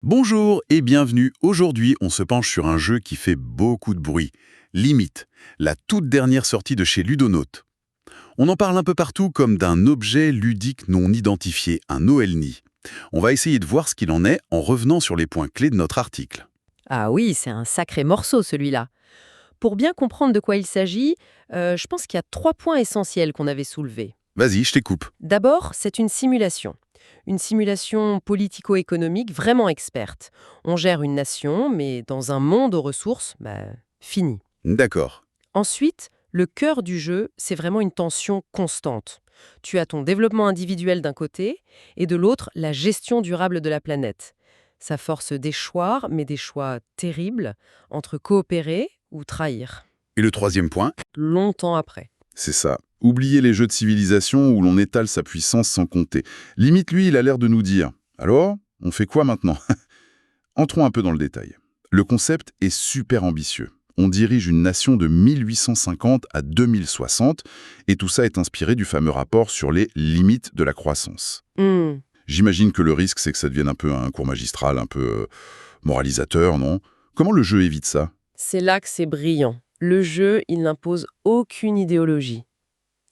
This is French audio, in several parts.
Bonjour et bienvenue. Aujourd'hui, on se penche sur un jeu qui fait beaucoup de bruit. Limite, la toute dernière sortie de chez Ludonote. On en parle un peu partout comme d'un objet ludique non identifié, un OLNI. On va essayer de voir ce qu'il en est en revenant sur les points clés de notre article. Ah oui, c'est un sacré morceau celui-là. Pour bien comprendre de quoi il s'agit, je pense qu'il y a 3 points essentiels qu'on avait soulevés. Vas-y, je t'écoupe. D'abord, c'est une simulation. Une simulation politico-économique vraiment experte. On gère une nation, mais dans un monde aux ressources, fini. D'accord. Ensuite, le cœur du jeu, c'est vraiment une tension constante. Tu as ton développement individuel d'un côté, et de l'autre, la gestion durable de la planète. Ça force des choix, mais des choix terribles, entre coopérer ou trahir. Et le troisième point, Longtemps après. c'est ça. Oubliez les jeux de civilisation où l'on étale sa puissance sans compter. Limite, lui, il a l'air de nous dire « Alors, on fait quoi maintenant ?» Entrons un peu dans le détail. Le concept est super ambitieux. On dirige une nation de 1850 à 2060, et tout ça est inspiré du fameux rapport sur les limites de la croissance. Hmm, J'imagine que le risque, c'est que ça devienne un peu un cours magistral, un peu moralisateur, non? Comment le jeu évite ça? C'est là que c'est brillant. Le jeu, il n'impose aucune idéologie.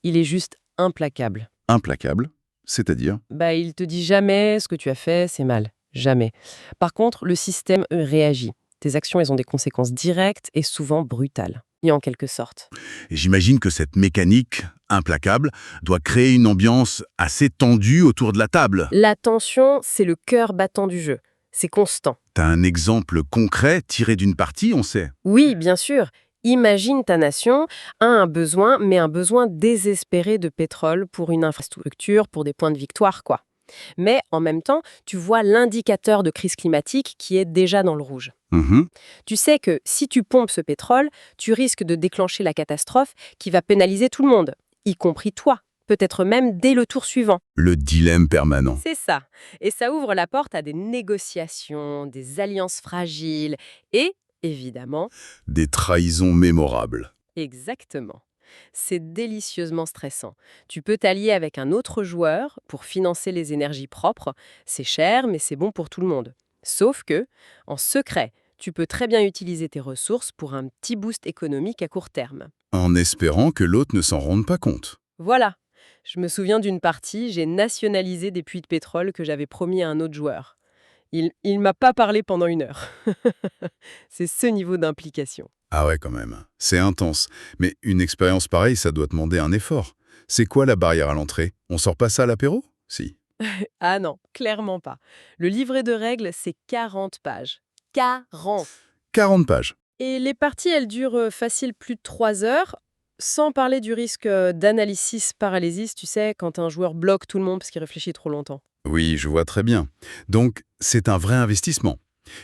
Il est juste implacable. Implacable, c'est-à-dire? Il te dit jamais ce que tu as fait, c'est mal. Jamais. Par contre, le système réagit. Tes actions, elles ont des conséquences directes et souvent brutales. Et en quelque sorte. Et j'imagine que cette mécanique, implacable, doit créer une ambiance assez tendue autour de la table. La tension, c'est le cœur battant du jeu. C'est constant. T'as un exemple concret tiré d'une partie, on sait. Oui, bien sûr. Imagine ta nation a un besoin, mais un besoin désespéré de pétrole pour une infrastructure, pour des points de victoire, quoi. Mais en même temps, tu vois l'indicateur de crise climatique qui est déjà dans le rouge. Mhm. Tu sais que si tu pompes ce pétrole, tu risques de déclencher la catastrophe qui va pénaliser tout le monde, y compris toi, peut-être même dès le tour suivant. Le dilemme permanent. C'est ça. Et ça ouvre la porte à des négociations, des alliances fragiles et, évidemment, Des trahisons mémorables. exactement. C'est délicieusement stressant. Tu peux t'allier avec un autre joueur pour financer les énergies propres. C'est cher, mais c'est bon pour tout le monde. Sauf que, en secret, tu peux très bien utiliser tes ressources pour un petit boost économique à court terme. En espérant que l'autre ne s'en rende pas compte. Voilà. Je me souviens d'une partie, j'ai nationalisé des puits de pétrole que j'avais promis à un autre joueur. Il m'a pas parlé pendant 1 heure. C'est ce niveau d'implication. Ah ouais, quand même. C'est intense. Mais une expérience pareille, ça doit demander un effort. C'est quoi la barrière à l'entrée? On sort pas ça à l'apéro? Si. Ah non, clairement pas. Le livret de règles, c'est 40 pages. 40. 40 pages. Et les parties, elles durent facile plus de 3 heures, sans parler du risque d'analysis paralysis, tu sais, quand un joueur bloque tout le monde parce qu'il réfléchit trop longtemps. Oui, je vois très bien. Donc, c'est un vrai investissement.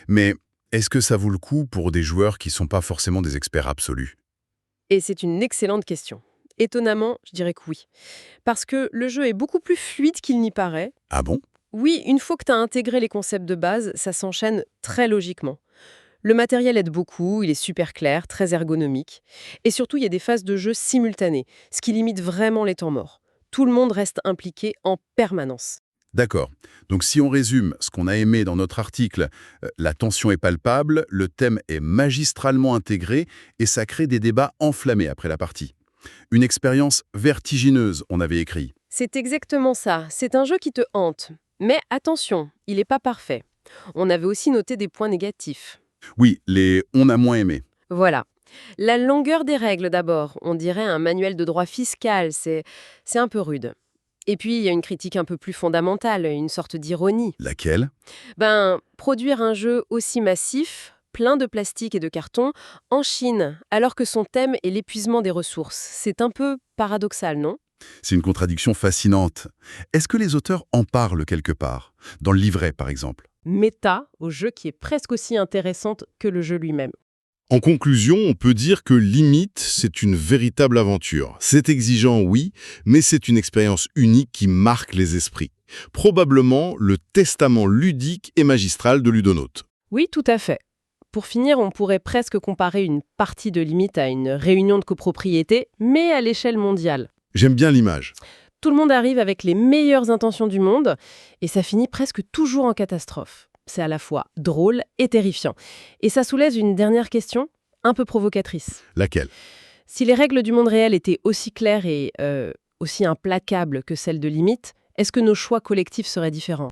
Mais est-ce que ça vaut le coup pour des joueurs qui sont pas forcément des experts absolus? Et c'est une excellente question. Étonnamment, je dirais que oui. Parce que le jeu est beaucoup plus fluide qu'il n'y paraît. Ah bon? Oui, une fois que tu as intégré les concepts de base, ça s'enchaîne très logiquement. Le matériel aide beaucoup, il est super clair, très ergonomique. Et surtout, il y a des phases de jeu simultanées, ce qui limite vraiment les temps morts. Tout le monde reste impliqué en permanence. D'accord. Donc si on résume ce qu'on a aimé dans notre article, la tension est palpable, le thème est magistralement intégré et ça crée des débats enflammés après la partie. Une expérience vertigineuse, on avait écrit. C'est exactement ça, c'est un jeu qui te hante. Mais attention, il n'est pas parfait. On avait aussi noté des points négatifs. Oui, les on a moins aimé. Voilà. La longueur des règles d'abord, on dirait un manuel de droit fiscal, c'est un peu rude. Et puis, il y a une critique un peu plus fondamentale, une sorte d'ironie. Laquelle? Produire un jeu aussi massif, plein de plastique et de carton, en Chine, alors que son thème est l'épuisement des ressources, c'est un peu paradoxal, non? C'est une contradiction fascinante. Est-ce que les auteurs en parlent quelque part? Dans le livret, par exemple? Méta au jeu qui est presque aussi intéressante que le jeu lui-même. En conclusion, on peut dire que Limite, c'est une véritable aventure. C'est exigeant, oui, mais c'est une expérience unique qui marque les esprits. Probablement le testament ludique et magistral de Ludonote. Oui, tout à fait. Pour finir, on pourrait presque comparer une partie de Limite à une réunion de copropriété, mais à l'échelle mondiale. J'aime bien l'image. Tout le monde arrive avec les meilleures intentions du monde, et ça finit presque toujours en catastrophe. C'est à la fois drôle et terrifiant. Et ça soulève une dernière question, un peu provocatrice. Laquelle? Si les règles du monde réel étaient aussi claires et aussi implacables que celles de limite, est-ce que nos choix collectifs seraient différents?